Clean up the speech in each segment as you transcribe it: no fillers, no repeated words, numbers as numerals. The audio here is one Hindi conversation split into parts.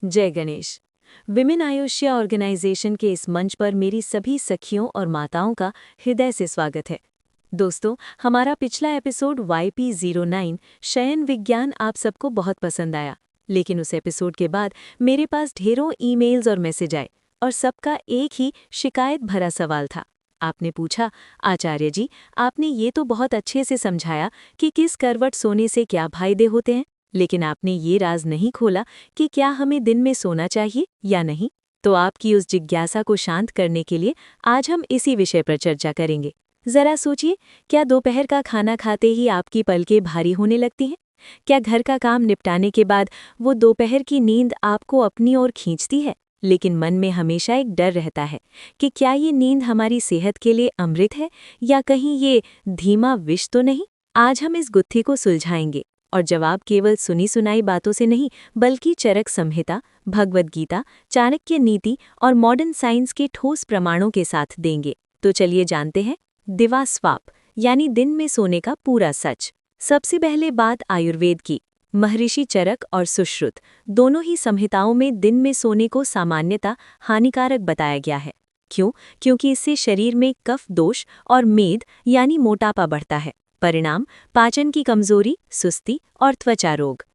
जय गणेश। विमेन आयुष्य ऑर्गेनाइजेशन के इस मंच पर मेरी सभी सखियों और माताओं का हृदय से स्वागत है। दोस्तों, हमारा पिछला एपिसोड YP09 शयन विज्ञान आप सबको बहुत पसंद आया, लेकिन उस एपिसोड के बाद मेरे पास ढेरों ईमेल्स और मैसेज आए और सबका एक ही शिकायत भरा सवाल था। आपने पूछा, आचार्य जी, आपने ये तो बहुत अच्छे से समझाया कि किस करवट सोने से क्या फायदे होते हैं, लेकिन आपने ये राज नहीं खोला कि क्या हमें दिन में सोना चाहिए या नहीं। तो आपकी उस जिज्ञासा को शांत करने के लिए आज हम इसी विषय पर चर्चा करेंगे। जरा सोचिए, क्या दोपहर का खाना खाते ही आपकी पलकें भारी होने लगती हैं? क्या घर का काम निपटाने के बाद वो दोपहर की नींद आपको अपनी ओर खींचती है? लेकिन मन में हमेशा एक डर रहता है कि क्या ये नींद हमारी सेहत के लिए अमृत है या कहीं ये धीमा विष तो नहीं। आज हम इस गुत्थी को सुलझाएंगे और जवाब केवल सुनी सुनाई बातों से नहीं, बल्कि चरक संहिता, भगवद गीता, चाणक्य नीति और मॉडर्न साइंस के ठोस प्रमाणों के साथ देंगे। तो चलिए जानते हैं दिवा स्वाप, यानी दिन में सोने का पूरा सच। सबसे पहले बात आयुर्वेद की। महर्षि चरक और सुश्रुत दोनों ही संहिताओं में दिन में सोने को सामान्यतः हानिकारक बताया गया है। क्यों? क्योंकि इससे शरीर में कफ दोष और मेद यानी मोटापा बढ़ता है। परिणाम, पाचन की कमजोरी, सुस्ती और त्वचा रोग।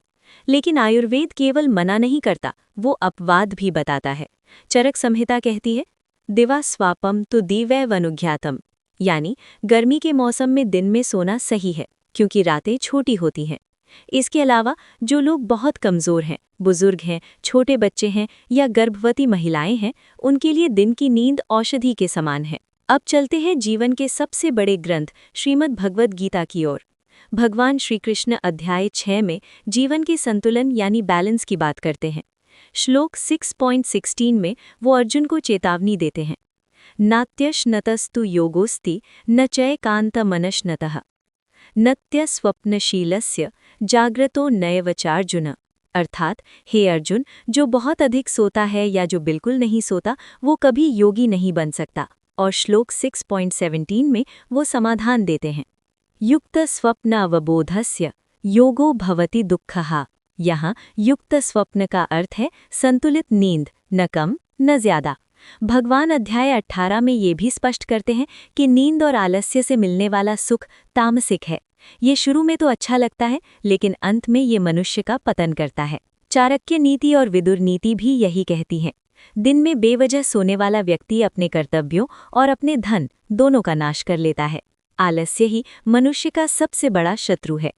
लेकिन आयुर्वेद केवल मना नहीं करता, वो अपवाद भी बताता है। चरक संहिता कहती है, दिवा स्वापम तो दिवैवनुज्ञातम, यानी गर्मी के मौसम में दिन में सोना सही है क्योंकि रातें छोटी होती हैं। इसके अलावा जो लोग बहुत कमजोर हैं, बुजुर्ग हैं, छोटे बच्चे हैं या गर्भवती महिलाएं हैं, उनके लिए दिन की नींद औषधि के समान है। अब चलते हैं जीवन के सबसे बड़े ग्रंथ श्रीमद् भगवद गीता की ओर। भगवान श्री कृष्ण अध्याय 6 में जीवन के संतुलन यानी बैलेंस की बात करते हैं। श्लोक 6.16 में वो अर्जुन को चेतावनी देते हैं, नात्यश्नतस्तु योगोस्ति न चैकान्तमनश्नतः नत्य स्वप्नशीलस्य जाग्रतो नैवचार्जुन। अर्थात, हे अर्जुन, जो बहुत अधिक सोता है या जो बिल्कुल नहीं सोता, वो कभी योगी नहीं बन सकता। और श्लोक 6.17 में वो समाधान देते हैं, युक्त स्वप्न अवबोधस्य योगो भवति दुःखः। यहाँ युक्त स्वप्न का अर्थ है संतुलित नींद, न कम न ज्यादा। भगवान अध्याय 18 में ये भी स्पष्ट करते हैं कि नींद और आलस्य से मिलने वाला सुख तामसिक है। ये शुरू में तो अच्छा लगता है, लेकिन अंत में ये मनुष्य का पतन करता है। चाणक्य नीति और विदुर नीति भी यही कहती हैं। दिन में बेवजह सोने वाला व्यक्ति अपने कर्तव्यों और अपने धन दोनों का नाश कर लेता है। आलस्य ही मनुष्य का सबसे बड़ा शत्रु है।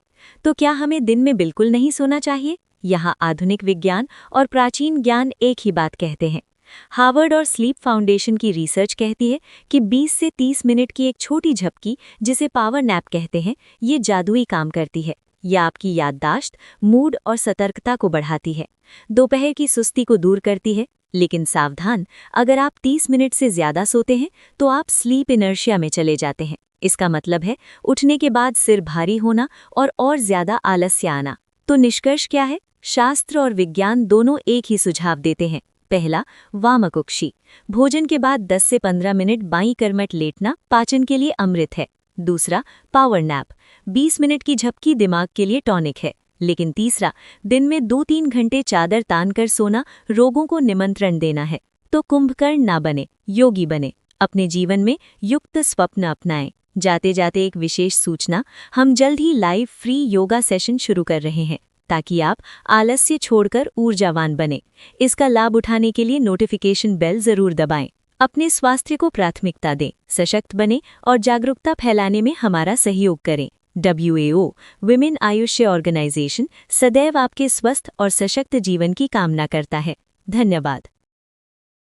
तो क्या हमें दिन में बिल्कुल नहीं सोना चाहिए? यहाँ आधुनिक विज्ञान और प्राचीन ज्ञान एक ही बात कहते हैं। हार्वर्ड और स्लीप फाउंडेशन की रिसर्च कहती है कि 20 से 30 मिनट की एक छोटी झपकी, जिसे पावर नैप कहते हैं, ये जादुई काम करती है। यह आपकी याददाश्त, मूड और सतर्कता को बढ़ाती है, दोपहर की सुस्ती को दूर करती है। लेकिन सावधान, अगर आप 30 मिनट से ज्यादा सोते हैं तो आप स्लीप इनर्शिया में चले जाते हैं। इसका मतलब है उठने के बाद सिर भारी होना और ज्यादा आलस्य आना। तो निष्कर्ष क्या है? शास्त्र और विज्ञान दोनों एक ही सुझाव देते हैं। पहला, वामकुक्षी, भोजन के बाद 10 से 15 मिनट बाईं करमट लेटना पाचन के लिए अमृत है। दूसरा, पावर नैप, 20 मिनट की झपकी दिमाग के लिए टॉनिक है। लेकिन तीसरा, दिन में 2-3 घंटे चादर तानकर सोना रोगों को निमंत्रण देना है। तो कुंभकर्ण ना बने, योगी बने। अपने जीवन में युक्त स्वप्न अपनाएं। जाते जाते एक विशेष सूचना, हम जल्द ही लाइव फ्री योगा सेशन शुरू कर रहे हैं ताकि आप आलस्य छोड़कर ऊर्जावान बने। इसका लाभ उठाने के लिए नोटिफिकेशन बेल जरूर दबाएं। अपने स्वास्थ्य को प्राथमिकता दें, सशक्त बने और जागरूकता फैलाने में हमारा सहयोग करें। WAO विमेन आयुष्य ऑर्गेनाइजेशन सदैव आपके स्वस्थ और सशक्त जीवन की कामना करता है। धन्यवाद।